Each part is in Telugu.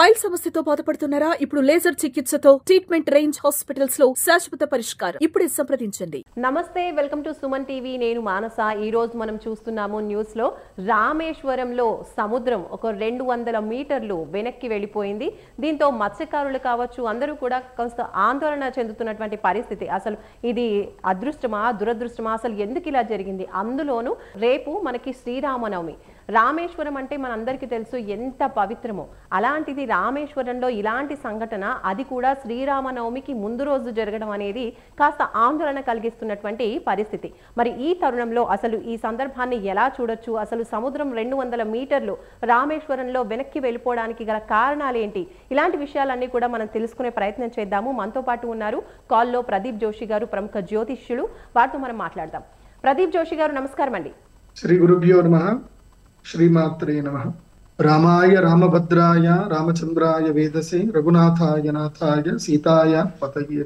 పైల్ సమస్యతో బాధపడుతున్నారా? ఇప్పుడు లేజర్ చికిత్సతో ట్రీట్మెంట్ రేంజ్ హాస్పిటల్స్ లో శాశ్వత పరిష్కారం. ఇప్పుడే సంప్రదించండి. నమస్తే, వెల్కమ్ టు సుమన్ టీవీ. నేను మానస. ఈ రోజు మనం చూస్తున్నాము న్యూస్ లో రామేశ్వరంలో సముద్రం ఒక 200 మీటర్లు వెనక్కి వెళ్ళిపోయింది. దీంతో మత్స్యకారులు కావచ్చు అందరూ కూడా కొంత ఆందోళన చెందుతున్నటువంటి పరిస్థితి. అసలు ఇది అదృష్టమా దురదృష్టమా, అసలు ఎందుకు ఇలా జరిగింది? అందులోనూ రేపు మనకి శ్రీరామనవమి. రామేశ్వరం అంటే మనందరికీ తెలుసు ఎంత పవిత్రమో. అలాంటిది రామేశ్వరంలో ఇలాంటి సంఘటన, అది కూడా శ్రీరామనవమికి ముందు రోజు జరగడం అనేది కాస్త ఆందోళన కలిగిస్తున్నటువంటి పరిస్థితి. మరి ఈ తరుణంలో అసలు ఈ సందర్భాన్ని ఎలా చూడొచ్చు? అసలు సముద్రం 200 మీటర్లు రామేశ్వరంలో వెనక్కి వెళ్ళిపోవడానికి గల కారణాలు ఏంటి? ఇలాంటి విషయాలన్నీ కూడా మనం తెలుసుకునే ప్రయత్నం చేద్దాము. మనతో పాటు ఉన్నారు కాల్లో ప్రదీప్ జోషి గారు, ప్రముఖ జ్యోతిష్యులు. వారితో మనం మాట్లాడదాం. ప్రదీప్ జోషి గారు, నమస్కారం అండి. శ్రీ గురుభ్యో నమః. శ్రీమాత్రే నమః. రామాయ రామభద్రాయ రామచంద్రాయ వేదసే రఘునాథాయ నాథాయ సీతాయ పతయే.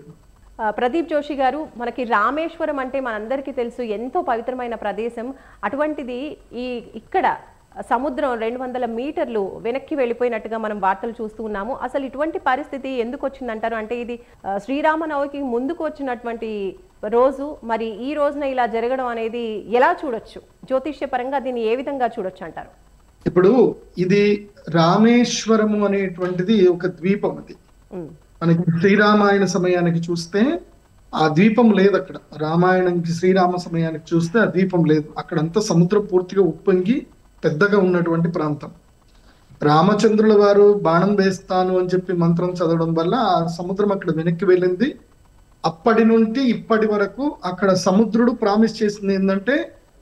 ప్రదీప్ జోషి గారు, మనకి రామేశ్వరం అంటే మనందరికీ తెలుసు ఎంతో పవిత్రమైన ప్రదేశం. అటువంటిది ఇక్కడ సముద్రం 200 మీటర్లు వెనక్కి వెళ్ళిపోయినట్టుగా మనం వార్తలు చూస్తూ ఉన్నాము. అసలు ఇటువంటి పరిస్థితి ఎందుకు వచ్చిందంటారు? అంటే ఇది శ్రీరామనవమికి ముందుకు వచ్చినటువంటి రోజు, మరి ఈ రోజున ఇలా జరగడం అనేది ఎలా చూడొచ్చు? జ్యోతిష్య పరంగా దీన్ని ఏ విధంగా చూడొచ్చు అంటారు? ఇప్పుడు ఇది రామేశ్వరము అనేటువంటిది ఒక ద్వీపం. అది మనకి శ్రీరామాయణ సమయానికి చూస్తే ఆ ద్వీపం లేదు. అక్కడ రామాయణానికి శ్రీరామ సమయానికి చూస్తే ఆ ద్వీపం లేదు. అక్కడంతా సముద్రం పూర్తిగా ఉప్పొంగి పెద్దగా ఉన్నటువంటి ప్రాంతం. రామచంద్రుల వారు బాణం వేస్తాను అని చెప్పి మంత్రం చదవడం వల్ల ఆ సముద్రం అక్కడ వెనక్కి వెళ్ళింది. అప్పటి నుండి ఇప్పటి వరకు అక్కడ సముద్రుడు ప్రామిస్ చేసింది ఏంటంటే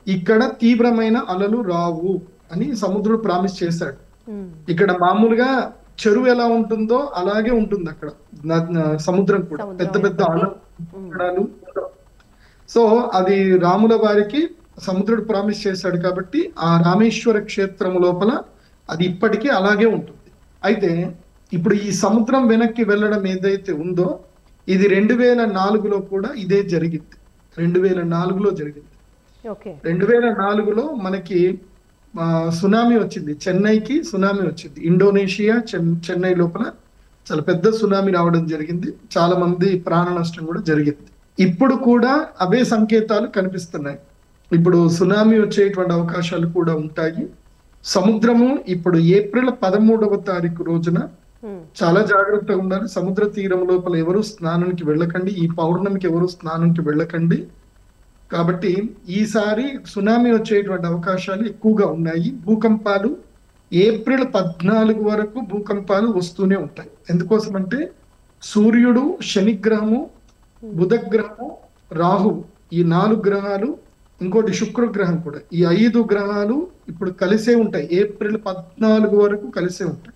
ఇక్కడ తీవ్రమైన అలలు రావు అని సముద్రుడు ప్రామిస్ చేశాడు. ఇక్కడ మామూలుగా చెరువు ఎలా ఉంటుందో అలాగే ఉంటుంది అక్కడ సముద్రం కూడా, పెద్ద పెద్ద అలలు. సో అది రాముల వారికి సముద్రుడు ప్రామిస్ చేశాడు కాబట్టి ఆ రామేశ్వర క్షేత్రం లోపల అది ఇప్పటికీ అలాగే ఉంటుంది. అయితే ఇప్పుడు ఈ సముద్రం వెనక్కి వెళ్ళడం ఏదైతే ఉందో ఇది 2004లో కూడా ఇదే జరిగింది. 2004లో జరిగింది. 2004లో మనకి సునామీ వచ్చింది. చెన్నైకి సునామీ వచ్చింది. ఇండోనేషియా చెన్నై లోపల చాలా పెద్ద సునామీ రావడం జరిగింది. చాలా మంది ప్రాణ నష్టం కూడా జరిగింది. ఇప్పుడు కూడా అవే సంకేతాలు కనిపిస్తున్నాయి. ఇప్పుడు సునామీ వచ్చేటువంటి అవకాశాలు కూడా ఉంటాయి. సముద్రము ఇప్పుడు ఏప్రిల్ 13వ తారీఖు రోజున చాలా జాగ్రత్తగా ఉండాలి. సముద్ర తీరం లోపల ఎవరు స్నానానికి వెళ్ళకండి. ఈ పౌర్ణమికి ఎవరు స్నానానికి వెళ్ళకండి. కాబట్టి ఈసారి సునామీ వచ్చేటువంటి అవకాశాలు ఎక్కువగా ఉన్నాయి. భూకంపాలు ఏప్రిల్ 14 వరకు భూకంపాలు వస్తూనే ఉంటాయి. ఎందుకోసం అంటే సూర్యుడు, శనిగ్రహము, బుధగ్రహము, రాహువు, ఈ 4 గ్రహాలు, ఇంకోటి శుక్రగ్రహం కూడా, ఈ 5 గ్రహాలు ఇప్పుడు కలిసే ఉంటాయి. ఏప్రిల్ 14 వరకు కలిసే ఉంటాయి.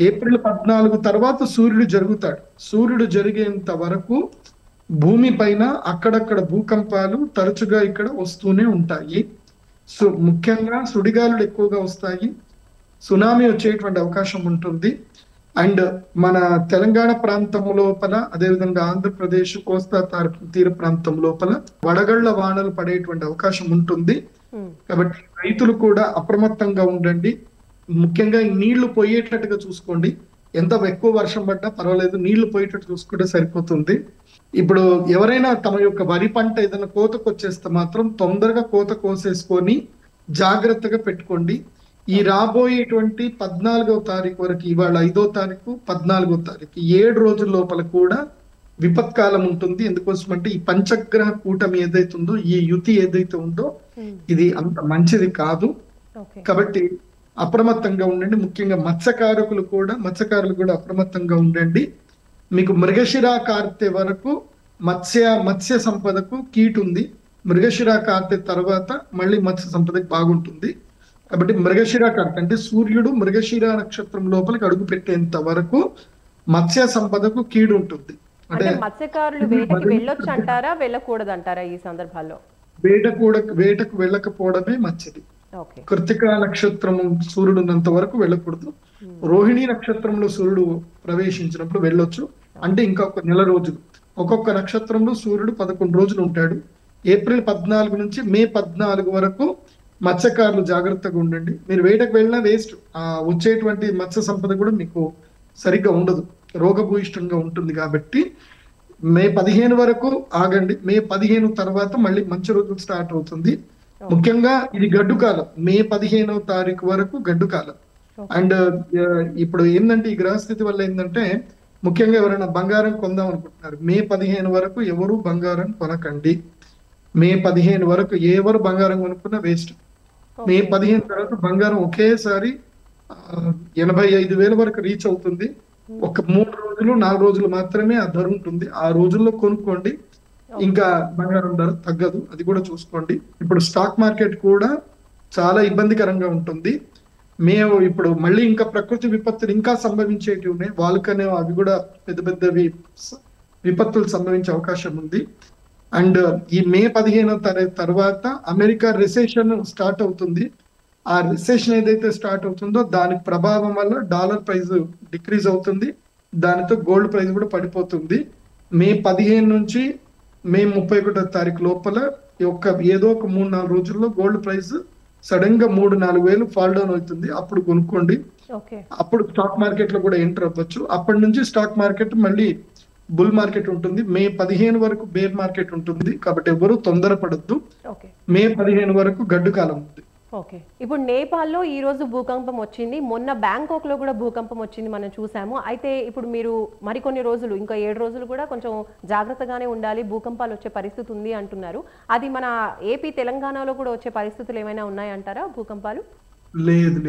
ఏప్రిల్ 14 తర్వాత సూర్యుడు జరుగుతాడు. సూర్యుడు జరిగేంత వరకు భూమి పైన అక్కడక్కడ భూకంపాలు తరచుగా ఇక్కడ వస్తూనే ఉంటాయి. ముఖ్యంగా సుడిగాలులు ఎక్కువగా వస్తాయి. సునామీ వచ్చేటువంటి అవకాశం ఉంటుంది. అండ్ మన తెలంగాణ ప్రాంతం లోపల, అదేవిధంగా ఆంధ్రప్రదేశ్ కోస్తా తీర ప్రాంతం లోపల వడగళ్ల వానలు పడేటువంటి అవకాశం ఉంటుంది. కాబట్టి రైతులు కూడా అప్రమత్తంగా ఉండండి. ముఖ్యంగా నీళ్లు పోయేటట్టుగా చూసుకోండి. ఎంత ఎక్కువ వర్షం పడ్డా పర్వాలేదు, నీళ్లు పోయేటట్టు చూసుకుంటే సరిపోతుంది. ఇప్పుడు ఎవరైనా తమ యొక్క వరి పంట ఏదైనా కోతకు వచ్చేస్తే మాత్రం తొందరగా కోత కోసేసుకొని జాగ్రత్తగా పెట్టుకోండి. ఈ రాబోయేటువంటి 14వ తారీఖు వరకు, ఇవాళ 5వ తారీఖు, 14వ తారీఖు, 7 రోజుల లోపల కూడా విపత్కాలం ఉంటుంది. ఎందుకోసం అంటే ఈ పంచగ్రహ కూటమి ఏదైతే ఉందో, ఈ యుతి ఏదైతే ఉందో ఇది అంత మంచిది కాదు. కాబట్టి అప్రమత్తంగా ఉండండి. ముఖ్యంగా మత్స్యకారులు కూడా అప్రమత్తంగా ఉండండి. మీకు మృగశిర కార్తె వరకు మత్స్య సంపదకు కీటు ఉంది. మృగశిర కార్తె తర్వాత మళ్ళీ మత్స్య సంపదకు బాగుంటుంది. కాబట్టి మృగశిర కార్తె అంటే సూర్యుడు మృగశిర నక్షత్రం లోపలికి అడుగు పెట్టేంత వరకు మత్స్య సంపదకు కీడు ఉంటుంది. అంటే మత్స్యకారులు వేటకి వెళ్ళొచ్చు అంటారా, వెళ్ళకూడదు అంటారా? ఈ సందర్భాల్లో వేటకు వెళ్ళకపోవడమే మంచిది. కృత్తిక నక్షత్రం సూర్యుడు ఉన్నంత వరకు వెళ్ళకూడదు. రోహిణి నక్షత్రంలో సూర్యుడు ప్రవేశించినప్పుడు వెళ్ళొచ్చు. అంటే ఇంకా ఒక నెల రోజులు. ఒక్కొక్క నక్షత్రంలో సూర్యుడు 11 రోజులు ఉంటాడు. ఏప్రిల్ 14 నుంచి మే 14 వరకు మత్స్యకారులు జాగ్రత్తగా ఉండండి. మీరు వేటకు వెళ్ళినా వేస్ట్. వచ్చేటువంటి మత్స్య సంపద కూడా మీకు సరిగ్గా ఉండదు, రోగభూయిష్టంగా ఉంటుంది. కాబట్టి మే 15 వరకు ఆగండి. మే 15 తర్వాత మళ్ళీ మంచి రోజులు స్టార్ట్ అవుతుంది. ముఖ్యంగా ఇది గడ్డు కాలం. మే 15వ తారీఖు వరకు గడ్డు కాలం. అండ్ ఇప్పుడు ఏంటంటే ఈ గ్రహస్థితి వల్ల ఏంటంటే ముఖ్యంగా ఎవరైనా బంగారం కొందాం అనుకుంటున్నారు, మే 15 వరకు ఎవరు బంగారం కొనకండి. మే 15 వరకు ఎవరు బంగారం కొనుక్కున్నా వేస్ట్. మే 15 తర్వాత బంగారం ఒకేసారి 85,000 వరకు రీచ్ అవుతుంది. ఒక 3 రోజులు 4 రోజులు మాత్రమే ఆ ధర ఉంటుంది. ఆ రోజుల్లో కొనుక్కోండి, ఇంకా బంగారం ధర తగ్గదు. అది కూడా చూసుకోండి. ఇప్పుడు స్టాక్ మార్కెట్ కూడా చాలా ఇబ్బందికరంగా ఉంటుంది. మేము ఇప్పుడు మళ్ళీ ఇంకా ప్రకృతి విపత్తులు ఇంకా సంభవించేటివి ఉన్నాయి. వాళ్ళకనే అవి కూడా పెద్ద పెద్దవి విపత్తులు సంభవించే అవకాశం ఉంది. అండ్ ఈ మే 15వ తర్వాత అమెరికా రిసెషన్ స్టార్ట్ అవుతుంది. ఆ రిసెషన్ ఏదైతే స్టార్ట్ అవుతుందో దాని ప్రభావం వల్ల డాలర్ ప్రైస్ డిక్రీజ్ అవుతుంది. దానితో గోల్డ్ ప్రైస్ కూడా పడిపోతుంది. మే 15 నుంచి మే 31వ తారీఖు లోపల ఏదో ఒక 3-4 రోజుల్లో గోల్డ్ ప్రైస్ సడన్ గా 3-4 వేలు ఫాల్ డౌన్ అవుతుంది. అప్పుడు కొనుక్కోండి. అప్పుడు స్టాక్ మార్కెట్ లో కూడా ఎంటర్ అవ్వచ్చు. అప్పటి నుంచి స్టాక్ మార్కెట్ మళ్ళీ బుల్ మార్కెట్ ఉంటుంది. మే 15 వరకు బేర్ మార్కెట్ ఉంటుంది. కాబట్టి ఎవరు తొందరపడద్దు. మే 15 వరకు గడ్డు కాలం ఉంది. ఓకే, ఇప్పుడు నేపాల్లో ఈ రోజు భూకంపం వచ్చింది, మొన్న బ్యాంకాక్ లో కూడా భూకంపం వచ్చింది, మనం చూసాము. అయితే ఇప్పుడు మీరు మరికొన్ని రోజులు, ఇంకా 7 రోజులు కూడా కొంచెం జాగ్రత్తగానే ఉండాలి, భూకంపాలు వచ్చే పరిస్థితి ఉంది అంటున్నారు. అది మన ఏపీ తెలంగాణలో కూడా వచ్చే పరిస్థితులు ఏమైనా ఉన్నాయంటారా భూకంపాలు? లేదు,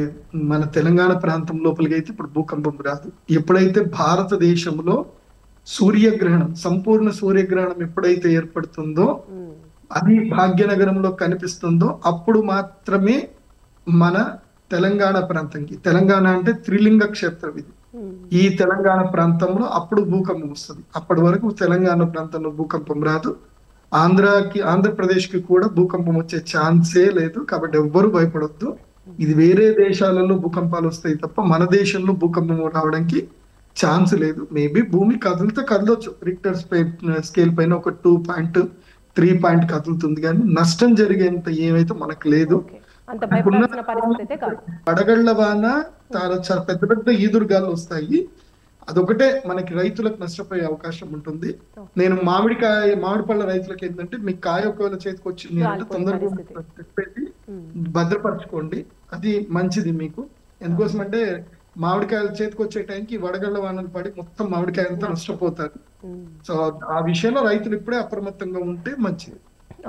మన తెలంగాణ ప్రాంతం లోపలికి అయితే ఇప్పుడు భూకంపం రాదు. ఎప్పుడైతే భారతదేశంలో సూర్యగ్రహణం, సంపూర్ణ సూర్యగ్రహణం ఎప్పుడైతే ఏర్పడుతుందో, అది భాగ్యనగరంలో కనిపిస్తుందో, అప్పుడు మాత్రమే మన తెలంగాణ ప్రాంతంకి, తెలంగాణ అంటే త్రిలింగ క్షేత్రం ఇది, ఈ తెలంగాణ ప్రాంతంలో అప్పుడు భూకంపం వస్తుంది. అప్పటి వరకు తెలంగాణ ప్రాంతంలో భూకంపం రాదు. ఆంధ్రప్రదేశ్ కి కూడా భూకంపం వచ్చే ఛాన్సే లేదు. కాబట్టి ఎవ్వరు భయపడొద్దు. ఇది వేరే దేశాలలో భూకంపాలు వస్తాయి తప్ప మన దేశంలో భూకంపం రావడానికి ఛాన్స్ లేదు. మేబీ భూమి కదిలితే కదలొచ్చు, రిక్టర్ స్కేల్ పైన ఒక 2.3 కదులుతుంది, కానీ నష్టం జరిగేంత ఏమైతే మనకు లేదు. వడగళ్ల వాన చాలా పెద్ద పెద్ద ఈదురుగాలు వస్తాయి. అదొకటే మనకి రైతులకు నష్టపోయే అవకాశం ఉంటుంది. నేను మామిడి పళ్ళ రైతులకు ఏంటంటే, మీ కాయ ఒకవేళ చేతికి వచ్చింది అంటే తొందరగా చెప్పేసి భద్రపరచుకోండి, అది మంచిది మీకు. ఎందుకోసం అంటే మామిడికాయలు చేతికి వచ్చే టైంకి వడగళ్ల వానలు పడి మొత్తం మామిడికాయలతో నష్టపోతారు. సో ఆ విషయంలో రైతులు ఇప్పుడే అప్రమత్తంగా ఉంటే మంచిది.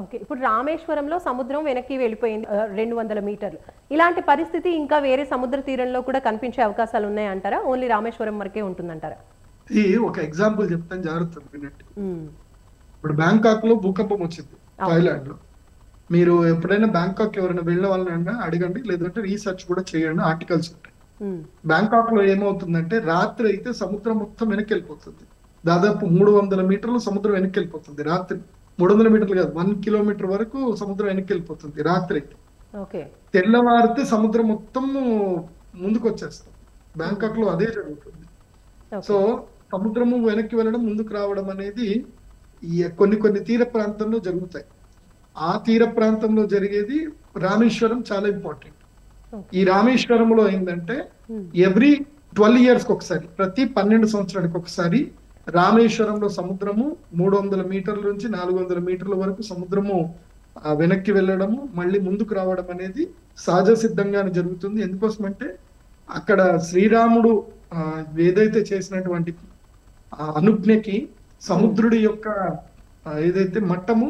ఓకే, ఇప్పుడు రామేశ్వరంలో సముద్రం వెనక్కి వెళ్ళిపోయింది 200 మీటర్లు. ఇలాంటి పరిస్థితి ఇంకా వేరే సముద్ర తీరంలో కూడా కనిపించే అవకాశాలు ఉన్నాయంటారా? ఓన్లీ రామేశ్వరం వరకే ఉంటుందంటారా? ఇది ఒక ఎగ్జాంపుల్ చెప్తాను, జాగ్రత్త వినండి. ఇప్పుడు బ్యాంకాక్ లో భూకంపం వచ్చింది, థాయిలాండ్ లో. మీరు ఎప్పుడైనా బ్యాంకాక్ ఎవరైనా వెళ్ళే వాళ్ళని అడగండి, లేదంటే రీసెర్చ్ కూడా చేయండి, ఆర్టికల్స్ ఉంటాయి. బ్యాంకాక్ లో ఏమవుతుందంటే, రాత్రి అయితే సముద్రం మొత్తం వెనక్కి వెళ్ళిపోతుంది. దాదాపు 300 మీటర్లు సముద్రం వెనక్కి వెళ్ళిపోతుంది రాత్రి. 300 మీటర్లు కాదు, 1 కిలోమీటర్ వరకు సముద్రం వెనక్కి వెళ్ళిపోతుంది రాత్రి అయితే. తెల్లవారితే సముద్రం మొత్తం ముందుకు వచ్చేస్తుంది. బ్యాంకాక్ లో అదే జరుగుతుంది. సో సముద్రము వెనక్కి వెళ్ళడం, ముందుకు రావడం అనేది కొన్ని తీర ప్రాంతంలో జరుగుతాయి. ఆ తీర ప్రాంతంలో జరిగేది రామేశ్వరం చాలా ఇంపార్టెంట్. ఈ రామేశ్వరంలో ఏంటంటే ఎవ్రీ 12 years ఒకసారి, ప్రతి 12 సంవత్సరాలకు ఒకసారి రామేశ్వరంలో సముద్రము 300 మీటర్ల నుంచి 400 మీటర్ల వరకు సముద్రము వెనక్కి వెళ్ళడము, మళ్ళీ ముందుకు రావడం అనేది సహజ సిద్ధంగానే జరుగుతుంది. ఎందుకోసం అంటే అక్కడ శ్రీరాముడు ఏదైతే చేసినటువంటి అనుజ్ఞకి సముద్రుడి యొక్క ఏదైతే మట్టము,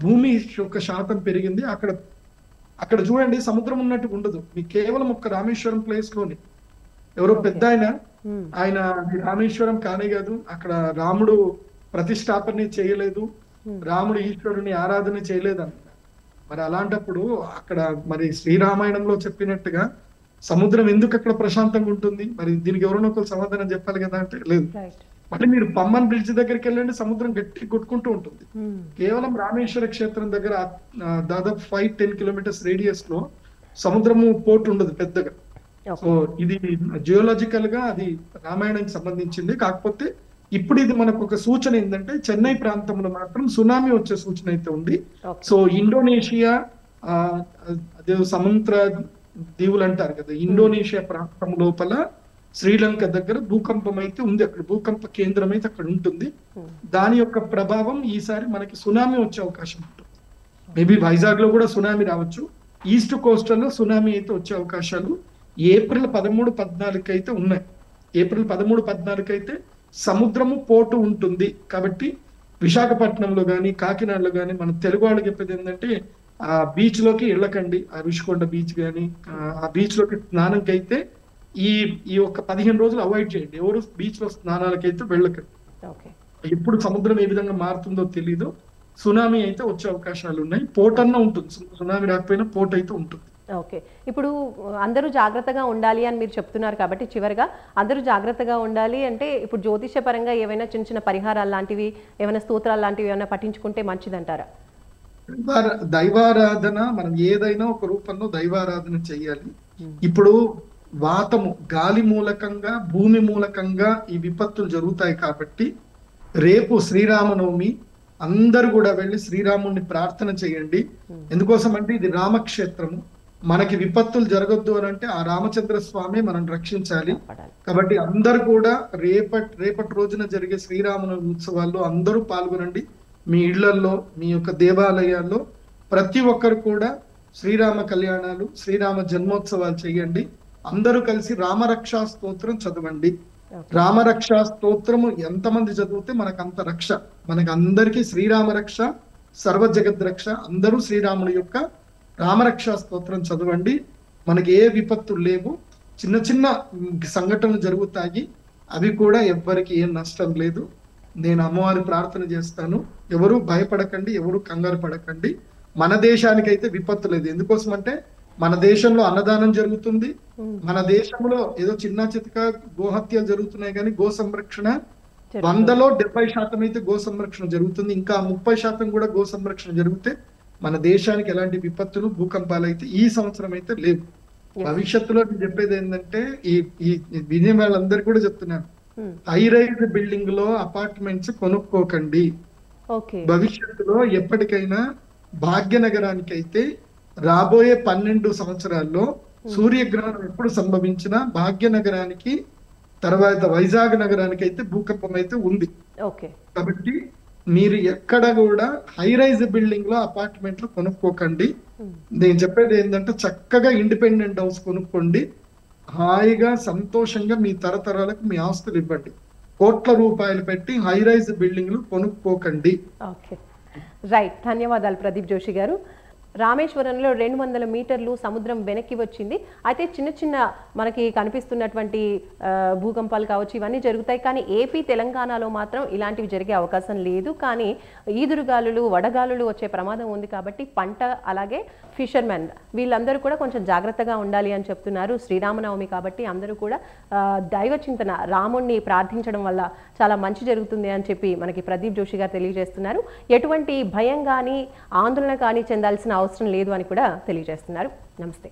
భూమి యొక్క శాతం పెరిగింది. అక్కడ చూడండి, సముద్రం ఉన్నట్టు ఉండదు. మీకు కేవలం ఒక్క రామేశ్వరం ప్లేస్ లోని ఎవరో పెద్ద ఆయన రామేశ్వరం కానే కాదు, అక్కడ రాముడు ప్రతిష్టాపన చేయలేదు, రాముడు ఈశ్వరుని ఆరాధన చేయలేదు అన్న. మరి అలాంటప్పుడు అక్కడ మరి శ్రీరామాయణంలో చెప్పినట్టుగా సముద్రం ఎందుకు అక్కడ ప్రశాంతంగా ఉంటుంది? మరి దీనికి ఎవరైనా ఒకరు సమాధానం చెప్పాలి కదా అంటే లేదు. మళ్ళీ మీరు పమ్మన్ బ్రిడ్జ్ దగ్గరికి వెళ్ళండి, సముద్రం గట్టి కొట్టుకుంటూ ఉంటుంది. కేవలం రామేశ్వర క్షేత్రం దగ్గర దాదాపు 5-10 కిలోమీటర్స్ రేడియస్ లో సముద్రము పోర్ట్ ఉండదు పెద్దగా. సో ఇది జియోలాజికల్ గా అది రామాయణానికి సంబంధించింది. కాకపోతే ఇప్పుడు ఇది మనకు ఒక సూచన ఏంటంటే, చెన్నై ప్రాంతంలో మాత్రం సునామీ వచ్చే సూచన అయితే ఉంది. సో ఇండోనేషియా, అదే సముద్ర దీవులు అంటారు కదా, ఇండోనేషియా ప్రాంతం లోపల శ్రీలంక దగ్గర భూకంపం అయితే ఉంది. అక్కడ భూకంప కేంద్రం అయితే అక్కడ ఉంటుంది. దాని యొక్క ప్రభావం ఈసారి మనకి సునామీ వచ్చే అవకాశం ఉంటుంది. మేబీ వైజాగ్ లో కూడా సునామీ రావచ్చు. ఈస్ట్ కోస్టల్ లో సునామీ అయితే వచ్చే అవకాశాలు ఏప్రిల్ 13-14 అయితే ఉన్నాయి. ఏప్రిల్ 13-14 అయితే సముద్రము పోటు ఉంటుంది. కాబట్టి విశాఖపట్నంలో కానీ కాకినాడలో కానీ మన తెలుగు వాళ్ళకి చెప్పేది ఏంటంటే ఆ బీచ్ లోకి వెళ్ళకండి. ఆ రుషికొండ బీచ్ కానీ ఆ బీచ్ లోకి స్నానంకి అయితే ఈ ఈ ఒక 15 రోజులు అవాయిడ్ చేయండి. ఎవరు బీచ్ లో స్నానాలకైతే వెళ్ళకండి. ఎప్పుడు సముద్రం ఏ విధంగా మారుతుందో తెలీదు. సునామీ అయితే వచ్చే అవకాశాలు ఉన్నాయి. పోట్ అన్న ఉంటుంది, సునామీ రాకపోయినా పోట్ అయితే ఉంటుంది. ఓకే, ఇప్పుడు అందరూ జాగ్రత్తగా ఉండాలి అని మీరు చెప్తున్నారు కాబట్టి చివరిగా అందరూ జాగ్రత్తగా ఉండాలి అంటే ఇప్పుడు జ్యోతిష పరంగా ఏవైనా చిన్న చిన్న పరిహారాలు లాంటివి ఏమైనా స్తోత్రాలు లాంటివి ఏమైనా పఠించుకుంటే మంచిదంటారా? దైవారాధన మనం ఏదైనా ఒక రూపంలో దైవారాధన చెయ్యాలి. ఇప్పుడు వాతము గాలి మూలకంగా భూమి మూలకంగా ఈ విపత్తులు జరుగుతాయి కాబట్టి రేపు శ్రీరామనవమి అందరు కూడా వెళ్ళి శ్రీరాముడిని ప్రార్థన చేయండి. ఎందుకోసం అంటే ఇది రామక్షేత్రము. మనకి విపత్తులు జరగొద్దు అని అంటే ఆ రామచంద్ర స్వామి మనం రక్షించాలి. కాబట్టి అందరు కూడా రేపటి రోజున జరిగే శ్రీరామనవమి ఉత్సవాల్లో అందరూ పాల్గొనండి. మీ ఇళ్లలో మీ యొక్క దేవాలయాల్లో ప్రతి ఒక్కరు కూడా శ్రీరామ కళ్యాణాలు శ్రీరామ జన్మోత్సవాలు చేయండి. అందరూ కలిసి రామరక్షా స్తోత్రం చదవండి. రామరక్షా స్తోత్రము ఎంతమంది చదివితే మనకు అంత రక్ష. మనకి అందరికీ శ్రీరామ రక్ష సర్వ జగద్ రక్ష. అందరూ శ్రీరాముడి యొక్క రామరక్షా స్తోత్రం చదవండి. మనకి ఏ విపత్తులు లేవు. చిన్న చిన్న సంఘటనలు జరుగుతాయి, అవి కూడా ఎవ్వరికి ఏం నష్టం లేదు. నేను అమ్మవారి ప్రార్థన చేస్తాను. ఎవరు భయపడకండి, ఎవరు కంగారు పడకండి. మన దేశానికైతే విపత్తు లేదు. ఎందుకోసం అంటే మన దేశంలో అన్నదానం జరుగుతుంది. మన దేశంలో ఏదో చిన్న చితక గోహత్యలు జరుగుతున్నాయి కానీ గో సంరక్షణ 100లో 70% అయితే గో సంరక్షణ జరుగుతుంది. ఇంకా 30% కూడా గో సంరక్షణ జరిగితే మన దేశానికి ఎలాంటి విపత్తులు భూకంపాలు అయితే ఈ సంవత్సరం అయితే లేవు. భవిష్యత్తులో నేను చెప్పేది ఏంటంటే ఈ వినే వాళ్ళందరికీ కూడా చెప్తున్నాను, హై రైజ్ బిల్డింగ్ లో అపార్ట్మెంట్స్ కొనుక్కోకండి. భవిష్యత్తులో ఎప్పటికైనా భాగ్యనగరానికి అయితే రాబోయే 12 సంవత్సరాల్లో సూర్యగ్రహణం ఎప్పుడు సంభవించినా భాగ్యనగరానికి తర్వాత వైజాగ్ నగరానికి అయితే భూకంపం అయితే ఉంది. కాబట్టి మీరు ఎక్కడ కూడా హై రైజ్ బిల్డింగ్ లో అపార్ట్మెంట్లు కొనుక్కోకండి. నేను చెప్పేది ఏంటంటే చక్కగా ఇండిపెండెంట్ హౌస్ కొనుక్కోండి. హాయిగా సంతోషంగా మీ తరతరాలకు మీ ఆస్తులు ఇవ్వండి. కోట్ల రూపాయలు పెట్టి హై రైజ్ బిల్డింగ్లు కొనుక్కోకండి. రైట్, ధన్యవాదాలు ప్రదీప్ జోషి గారు. రామేశ్వరంలో 200 మీటర్లు సముద్రం వెనక్కి వచ్చింది. అయితే చిన్న చిన్న మనకి కనిపిస్తున్నటువంటి భూకంపాలు కావచ్చు ఇవన్నీ జరుగుతాయి, కానీ ఏపీ తెలంగాణలో మాత్రం ఇలాంటివి జరిగే అవకాశం లేదు. కానీ ఈదురుగాలులు వడగాలులు వచ్చే ప్రమాదం ఉంది కాబట్టి పంట అలాగే ఫిషర్మెన్ వీళ్ళందరూ కూడా కొంచెం జాగ్రత్తగా ఉండాలి అని చెప్తున్నారు. శ్రీరామనవమి కాబట్టి అందరూ కూడా దైవ చింతన రాముణ్ణి ప్రార్థించడం వల్ల చాలా మంచి జరుగుతుంది అని చెప్పి మనకి ప్రదీప్ జోషి గారు తెలియజేస్తున్నారు. ఎటువంటి భయం కానీ ఆందోళన కానీ చెందాల్సిన అవసరం లేదు అని కూడా తెలియజేస్తున్నారు. నమస్తే.